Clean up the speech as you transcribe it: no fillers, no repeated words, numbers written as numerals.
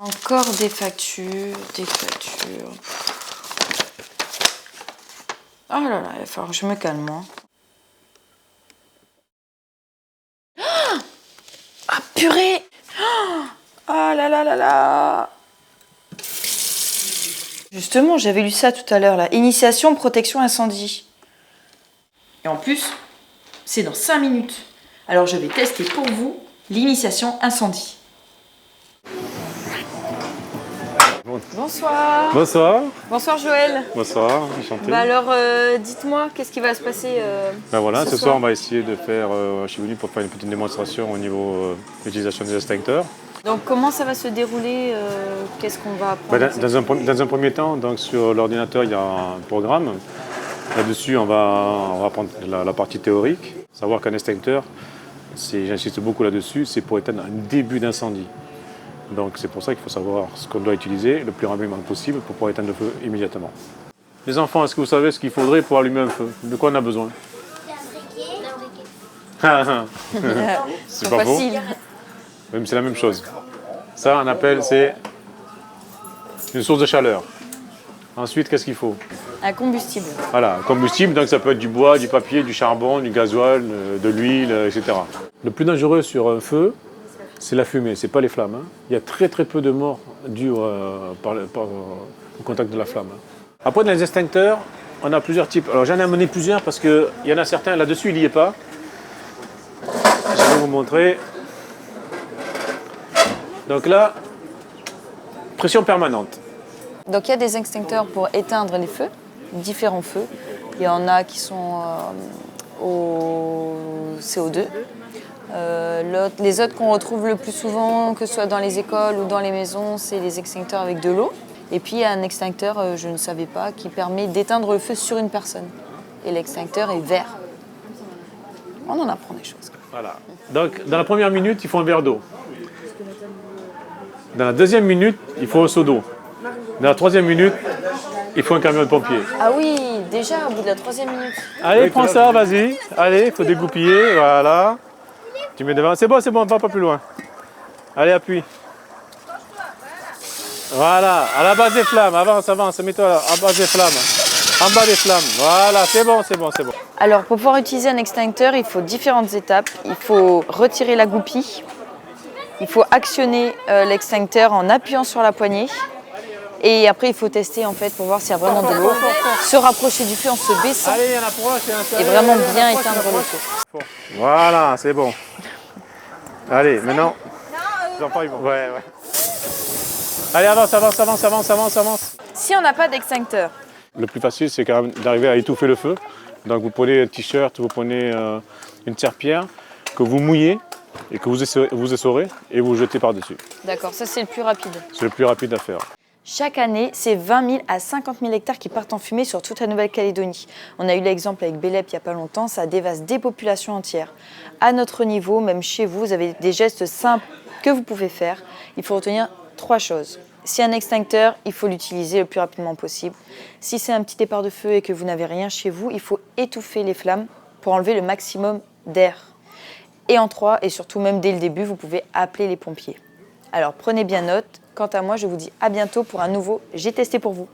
Encore des factures, des factures. Oh là là, il va falloir que je me calme, moi. Ah, purée! Ah là là là là! Justement, j'avais lu ça tout à l'heure, là. Initiation, protection, incendie. Et en plus, c'est dans 5 minutes. Alors, je vais tester pour vous l'initiation incendie. Bonsoir. Bonsoir. Bonsoir Joël. Bonsoir, enchanté. Bah alors, dites-moi, qu'est-ce qui va se passer Ben voilà, ce soir soir on va essayer de faire, je suis venu pour faire une petite démonstration au niveau de l'utilisation des extincteurs. Donc, comment ça va se dérouler qu'est-ce qu'on va apprendre Dans un premier temps, donc, sur l'ordinateur, il y a un programme. Là-dessus, on va apprendre la partie théorique. Savoir qu'un extincteur, j'insiste beaucoup là-dessus, c'est pour éteindre un début d'incendie. Donc c'est pour ça qu'il faut savoir ce qu'on doit utiliser le plus rapidement possible pour pouvoir éteindre le feu immédiatement. Les enfants, est-ce que vous savez ce qu'il faudrait pour allumer un feu? De quoi on a besoin? C'est pas faux. facile. Même c'est la même chose. Ça, on appelle, c'est une source de chaleur. Ensuite, qu'est-ce qu'il faut? Un combustible. Voilà, combustible, donc ça peut être du bois, du papier, du charbon, du gasoil, de l'huile, etc. Le plus dangereux sur un feu, c'est la fumée, c'est pas les flammes. Hein. Il y a très très peu de morts dues au contact de la flamme. Hein. Après, dans les extincteurs, on a plusieurs types. Alors j'en ai amené plusieurs parce qu'il y en a certains, là-dessus, il n'y est pas. Je vais vous montrer. Donc là, pression permanente. Donc, il y a des extincteurs pour éteindre les feux, différents feux. Il y en a qui sont au CO2. Les autres qu'on retrouve le plus souvent, que ce soit dans les écoles ou dans les maisons, c'est les extincteurs avec de l'eau. Et puis il y a un extincteur, je ne savais pas, qui permet d'éteindre le feu sur une personne. Et l'extincteur est vert. On en apprend des choses. Voilà. Donc dans la première minute, il faut un verre d'eau. Dans la deuxième minute, il faut un seau d'eau. Dans la troisième minute, il faut un camion de pompiers. Ah oui, déjà au bout de la 3e minute. Allez, prends ça, vas-y. Allez, il faut dégoupiller, voilà. Tu mets devant. C'est bon, on va pas plus loin. Allez, appuie. Voilà, à la base des flammes. Avance, mets-toi là. À base des flammes. En bas des flammes. Voilà, c'est bon. Alors pour pouvoir utiliser un extincteur, il faut différentes étapes. Il faut retirer la goupille. Il faut actionner l'extincteur en appuyant sur la poignée. Et après, il faut tester en fait pour voir s'il y a vraiment de l'eau. Se rapprocher du feu en se baissant. Allez, il y en a proche. Et vraiment bien éteindre le feu. Voilà, c'est bon. Allez, maintenant. Les enfants, ils vont. Ouais. Allez, avance. Si on n'a pas d'extincteur, Le plus facile, c'est quand même d'arriver à étouffer le feu. Donc vous prenez un t-shirt, vous prenez une serpillière que vous mouillez et que vous essorez et vous jetez par-dessus. d'accord, ça c'est le plus rapide. C'est le plus rapide à faire. Chaque année, c'est 20 000 à 50 000 hectares qui partent en fumée sur toute la Nouvelle-Calédonie. On a eu l'exemple avec Bélep il n'y a pas longtemps, ça dévaste des populations entières. À notre niveau, même chez vous, vous avez des gestes simples que vous pouvez faire. Il faut retenir 3 choses. Si un extincteur, il faut l'utiliser le plus rapidement possible. Si c'est un petit départ de feu et que vous n'avez rien chez vous, il faut étouffer les flammes pour enlever le maximum d'air. Et en 3, et surtout même dès le début, vous pouvez appeler les pompiers. Alors prenez bien note. Quant à moi, je vous dis à bientôt pour un nouveau J'ai testé pour vous.